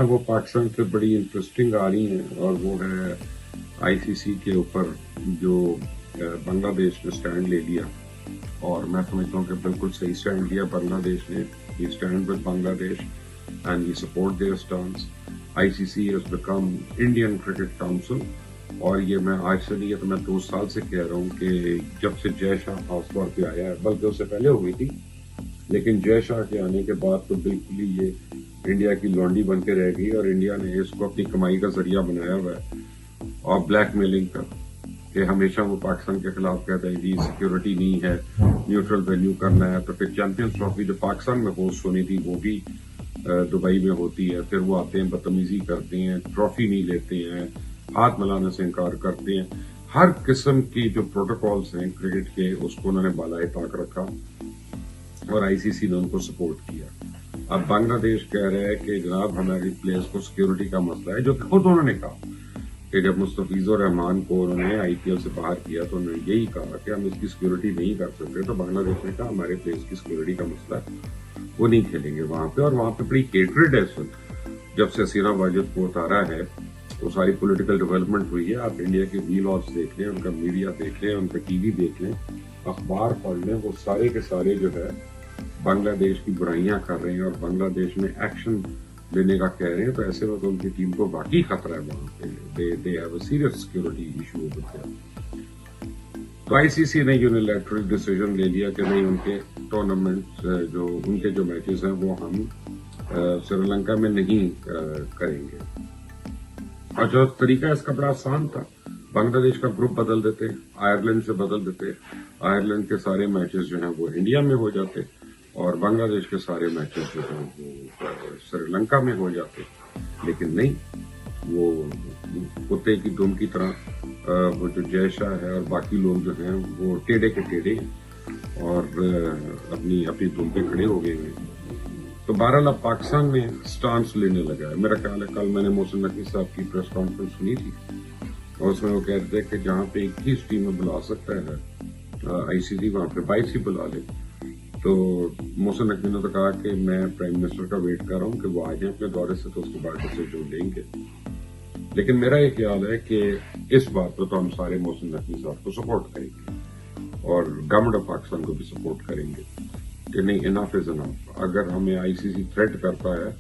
وہ پاکستان سے بڑی انٹرسٹنگ آ رہی ہیں اور وہ ہے آئی سی سی کے اوپر جو بنگلہ دیش نے سٹینڈ لے لیا، اور میں سمجھتا ہوں کہ بالکل صحیح سٹینڈ لیا بنگلہ دیش نے. وی stand with Bangladesh and we support their stance. I C C has become Indian cricket council, اور یہ میں آج سے نہیں، یہ تو میں 2 سال سے کہہ رہا ہوں کہ جب سے جے شاہ خاص طور پہ آیا ہے، بلکہ اس سے پہلے ہوئی تھی، لیکن جے شاہ کے آنے کے بعد تو بالکل ہی یہ انڈیا کی لونڈی بن کے رہ گئی، اور انڈیا نے اس کو اپنی کمائی کا ذریعہ بنایا ہوا ہے اور بلیک میلنگ کا، کہ ہمیشہ وہ پاکستان کے خلاف کہتا ہے جی سیکیورٹی نہیں ہے، نیوٹرل وینیو کرنا ہے. تو پھر چیمپئنز ٹرافی جو پاکستان میں ہوسٹ ہونی تھی وہ بھی دبئی میں ہوتی ہے. پھر وہ آتے ہیں، بدتمیزی کرتے ہیں، ٹرافی نہیں لیتے ہیں، ہاتھ ملانے سے انکار کرتے ہیں. ہر قسم کی جو پروٹوکالز ہیں کرکٹ کے، اس کو انہوں نے بالائے طاق رکھا اور آئی سی سی نے ان کو سپورٹ کیا. اب بنگلہ دیش کہہ رہا ہے کہ جناب ہماری پلیئرز کو سیکیورٹی کا مسئلہ ہے، جو کہ خود انہوں نے کہا کہ جب مستفیض الرحمان کو انہوں نے آئی پی ایل سے باہر کیا تو انہوں نے یہی کہا کہ ہم اس کی سیکیورٹی نہیں کر سکتے. تو بنگلہ دیش نے کہا ہمارے پلیئرز کی سیکیورٹی کا مسئلہ ہے، وہ نہیں کھیلیں گے وہاں پہ. اور وہاں پہ بڑی ہیٹریڈ ہے اس وقت. جب سے حسینہ واجد کو اتارا ہے وہ ساری پولیٹیکل ڈیولپمنٹ ہوئی ہے. آپ انڈیا کے وی لاگس دیکھ لیں، ان کا میڈیا دیکھ لیں، ان کا ٹی وی دیکھ لیں، اخبار پڑھ لیں، وہ سارے کے سارے جو ہے بنگلہ دیش کی برائیاں کر رہے ہیں اور بنگلہ دیش میں ایکشن لینے کا کہہ رہے ہیں. تو ایسے میں تو ان کی ٹیم کو واقعی خطرہ ہے وہاں پہ. They have a serious security issue over there. تو آئی سی سی نے یونیلیٹرل ڈیسیژن لے لیا کہ نہیں، ان کے ٹورنامنٹ جو ان کے جو میچز ہیں وہ ہم سری لنکا میں نہیں کریں گے. اور جو طریقہ اس کا بڑا آسان تھا، بنگلہ دیش کا گروپ بدل دیتے، آئرلینڈ سے بدل دیتے، آئرلینڈ کے سارے میچز جو ہیں وہ انڈیا میں ہو جاتے اور بنگلہ دیش کے سارے میچز جو ہیں وہ سری لنکا میں ہو جاتے. لیکن نہیں، وہ کتے کی دم کی طرح وہ جو جے شاہ ہے اور باقی لوگ جو ہیں وہ ٹیڑے کے ٹیڑے اور اپنی دم پہ کھڑے ہو گئے ہیں. تو بہرحال اب پاکستان میں سٹانس لینے لگا ہے. میرا خیال ہے کل میں نے محسن نقوی صاحب کی پریس کانفرنس سنی تھی اور اس میں وہ کہہ رہے تھے کہ جہاں پہ 21 ٹیمیں بلا سکتا ہے آئی سی سی، وہاں پہ 22 ہی بلا لے. تو محسن نقوی نے تو کہا کہ میں پرائم منسٹر کا ویٹ کر رہا ہوں کہ وہ آ جائیں اپنے دورے سے، تو اس کے بعد اسے جو لیں گے. لیکن میرا یہ خیال ہے کہ اس بات پہ تو ہم سارے محسن نقوی صاحب کو سپورٹ کریں گے اور گورنمنٹ آف پاکستان کو بھی سپورٹ کریں گے کہ نہیں، انف از انف. اگر ہمیں آئی سی سی تھریٹ کرتا ہے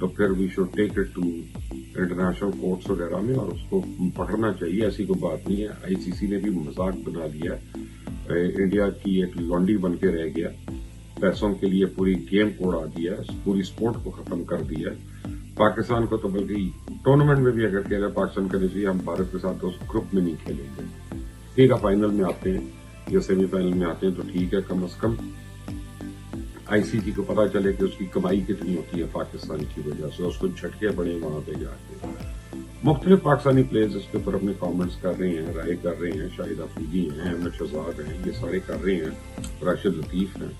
تو پھر we should take it to international courts وغیرہ میں اور اس کو پکڑنا چاہیے. ایسی کوئی بات نہیں ہے. آئی سی سی نے بھی مذاق بنا لیا ہے، انڈیا کی ایک لونڈی بن کے رہ گیا، پیسوں کے لیے پوری گیم کو اڑا دیا ہے، پوری سپورٹ کو ختم کر دیا ہے. پاکستان کو تو بلکہ ٹورنامنٹ میں بھی اگر کہہ رہے پاکستان کا نتیجہ ہم بھارت کے ساتھ اس گروپ میں نہیں کھیلیں گے. ٹھیک ہے، فائنل میں آتے ہیں یا سیمی فائنل میں آتے ہیں تو ٹھیک ہے، کم از کم آئی سی سی کو پتا چلے کہ اس کی کمائی کتنی ہوتی ہے پاکستان کی وجہ سے، اس کو جھٹکے پڑے وہاں پہ جا کے. مختلف پاکستانی پلیئرز اس کے اوپر اپنے کامنٹس کر رہے ہیں، رائے کر رہے ہیں. شاہد افریدی ہیں، احمد شہزاد ہیں، یہ سارے کر رہے ہیں، راشد لطیف ہیں،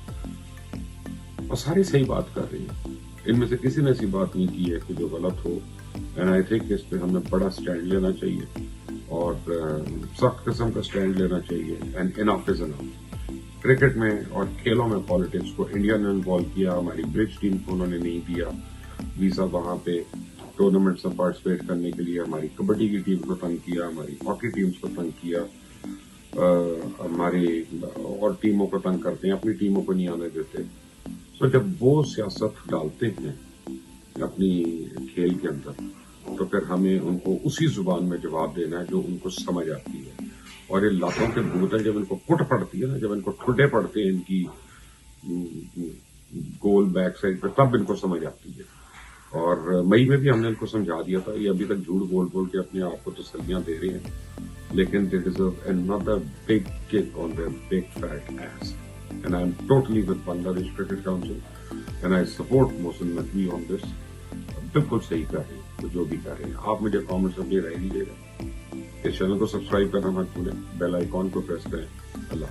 اور سارے صحیح بات کر رہے ہیں. ان میں سے کسی نے ایسی بات نہیں کی ہے کہ جو غلط ہو. اینڈ آئی تھنک اس پہ ہمیں بڑا سٹینڈ لینا چاہیے اور سخت قسم کا سٹینڈ لینا چاہیے. And enough is enough. Cricket میں اور کھیلوں میں پالیٹکس کو انڈیا نے انوالو کیا. ہماری برج ٹیم کو انہوں نے نہیں دیا ویزا وہاں پہ ٹورنامنٹس میں پارٹیسپیٹ کرنے کے لیے. ہماری کبڈی کی ٹیم کو تنگ کیا، ہماری ہاکی ٹیمز کو تنگ کیا، ہماری اور ٹیموں کو تنگ کرتے ہیں، اپنی ٹیموں کو نہیں آنے دیتے. تو جب وہ سیاست ڈالتے ہیں اپنی کھیل کے اندر تو پھر ہمیں ان کو اسی زبان میں جواب دینا ہے جو ان کو سمجھ آتی ہے. اور یہ لاتوں کے بھوت ہیں، جب ان کو کٹ پڑتی ہے نا، جب ان کو ٹھڈے پڑتے ہیں ان کی گول بیک سائڈ پہ، تب ان کو سمجھ آتی ہے. اور مئی میں بھی ہم نے ان کو سمجھا دیا تھا. یہ ابھی تک جھوٹ بول بول کے اپنے آپ کو تسلیاں دے رہے ہیں، لیکن they deserve another big kick on their big fat ass. And I am totally with Bangladesh Cricket Council and I support Mohsin Naqvi on this. بالکل صحیح کر رہے ہیں، تو جو بھی کر رہے ہیں. آپ مجھے کامنٹس اپنی رائے دیجیے گا. اس چینل کو سبسکرائب کرنا مت بھولیں، بیل آئیکن کو پریس کریں. اللہ